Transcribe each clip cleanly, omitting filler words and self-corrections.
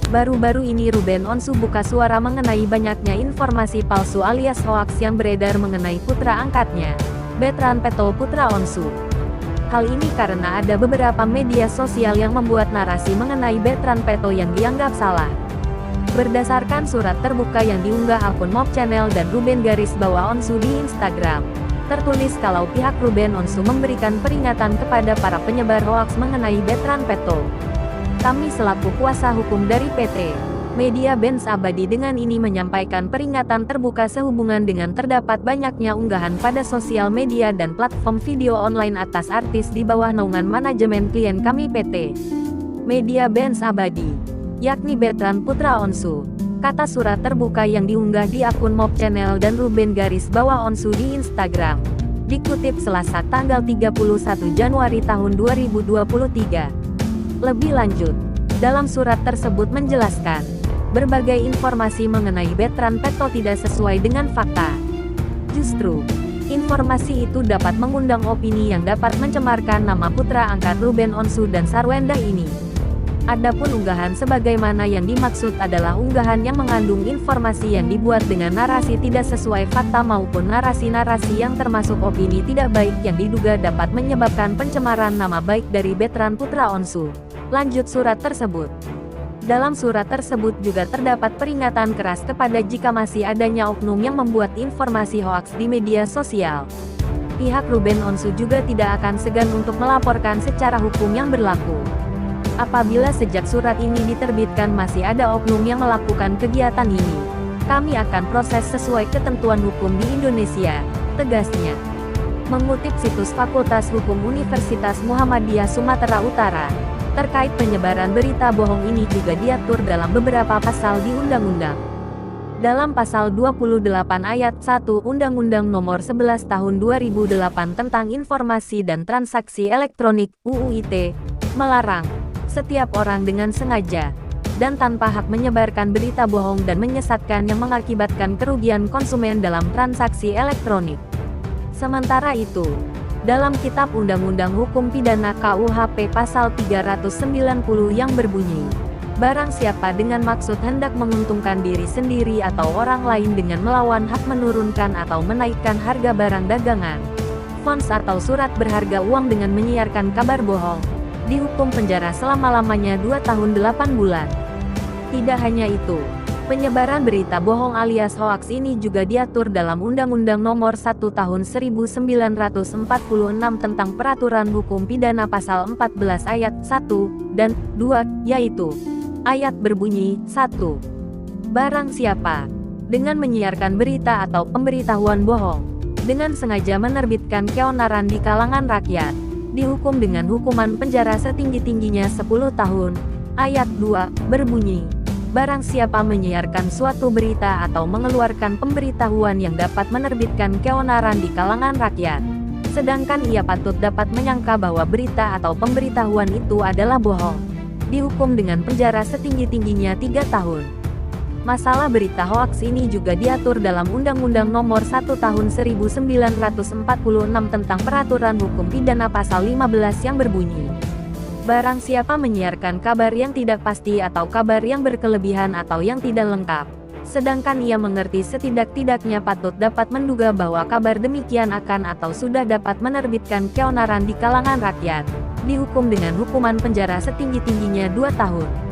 Baru-baru ini Ruben Onsu buka suara mengenai banyaknya informasi palsu alias hoaks yang beredar mengenai putra angkatnya, Bertrand Peto putra Onsu. Hal ini karena ada beberapa media sosial yang membuat narasi mengenai Bertrand Peto yang dianggap salah. Berdasarkan surat terbuka yang diunggah akun Mob Channel dan Ruben _Onsu di Instagram, tertulis kalau pihak Ruben Onsu memberikan peringatan kepada para penyebar hoaks mengenai Bertrand Peto. Kami selaku kuasa hukum dari PT Media Benz Abadi dengan ini menyampaikan peringatan terbuka sehubungan dengan terdapat banyaknya unggahan pada sosial media dan platform video online atas artis di bawah naungan manajemen klien kami PT Media Benz Abadi, yakni Bertrand putra Onsu, kata surat terbuka yang diunggah di akun Mob Channel dan Ruben _Onsu di Instagram, dikutip Selasa tanggal 31 Januari tahun 2023. Lebih lanjut, dalam surat tersebut menjelaskan, berbagai informasi mengenai Bertrand Peto tidak sesuai dengan fakta. Justru, informasi itu dapat mengundang opini yang dapat mencemarkan nama putra angkat Ruben Onsu dan Sarwenda ini. Adapun unggahan sebagaimana yang dimaksud adalah unggahan yang mengandung informasi yang dibuat dengan narasi tidak sesuai fakta maupun narasi-narasi yang termasuk opini tidak baik yang diduga dapat menyebabkan pencemaran nama baik dari Bertrand putra Onsu. Lanjut surat tersebut. Dalam surat tersebut juga terdapat peringatan keras kepada jika masih adanya oknum yang membuat informasi hoaks di media sosial. Pihak Ruben Onsu juga tidak akan segan untuk melaporkan secara hukum yang berlaku. Apabila sejak surat ini diterbitkan masih ada oknum yang melakukan kegiatan ini, kami akan proses sesuai ketentuan hukum di Indonesia, tegasnya. Mengutip situs Fakultas Hukum Universitas Muhammadiyah Sumatera Utara, terkait penyebaran berita bohong ini juga diatur dalam beberapa pasal di Undang-Undang. Dalam pasal 28 ayat 1 Undang-Undang Nomor 11 Tahun 2008 tentang Informasi dan Transaksi Elektronik (UU ITE), melarang setiap orang dengan sengaja dan tanpa hak menyebarkan berita bohong dan menyesatkan yang mengakibatkan kerugian konsumen dalam transaksi elektronik. Sementara itu, dalam Kitab Undang-Undang Hukum Pidana KUHP Pasal 390 yang berbunyi, barang siapa dengan maksud hendak menguntungkan diri sendiri atau orang lain dengan melawan hak menurunkan atau menaikkan harga barang dagangan, funds atau surat berharga uang dengan menyiarkan kabar bohong, dihukum penjara selama-lamanya 2 tahun 8 bulan. Tidak hanya itu, penyebaran berita bohong alias hoaks ini juga diatur dalam Undang-Undang Nomor 1 Tahun 1946 tentang Peraturan Hukum Pidana Pasal 14 Ayat 1 dan 2, yaitu ayat berbunyi, 1. Barang siapa, dengan menyiarkan berita atau pemberitahuan bohong, dengan sengaja menerbitkan keonaran di kalangan rakyat, dihukum dengan hukuman penjara setinggi-tingginya 10 tahun. Ayat 2, berbunyi, barang siapa menyiarkan suatu berita atau mengeluarkan pemberitahuan yang dapat menerbitkan keonaran di kalangan rakyat, sedangkan ia patut dapat menyangka bahwa berita atau pemberitahuan itu adalah bohong, dihukum dengan penjara setinggi-tingginya 3 tahun. Masalah berita hoaks ini juga diatur dalam Undang-Undang Nomor 1 Tahun 1946 tentang Peraturan Hukum Pidana Pasal 15 yang berbunyi, barang siapa menyiarkan kabar yang tidak pasti atau kabar yang berkelebihan atau yang tidak lengkap, sedangkan ia mengerti setidak-tidaknya patut dapat menduga bahwa kabar demikian akan atau sudah dapat menerbitkan keonaran di kalangan rakyat, dihukum dengan hukuman penjara setinggi-tingginya 2 tahun.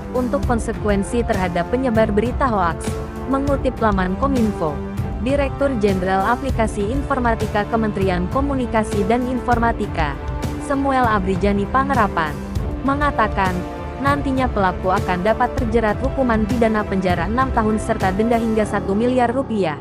Untuk konsekuensi terhadap penyebar berita hoaks, mengutip laman Kominfo, Direktur Jenderal Aplikasi Informatika Kementerian Komunikasi dan Informatika, Samuel Abrijani Pangerapan, mengatakan, nantinya pelaku akan dapat terjerat hukuman pidana penjara 6 tahun serta denda hingga 1 miliar rupiah.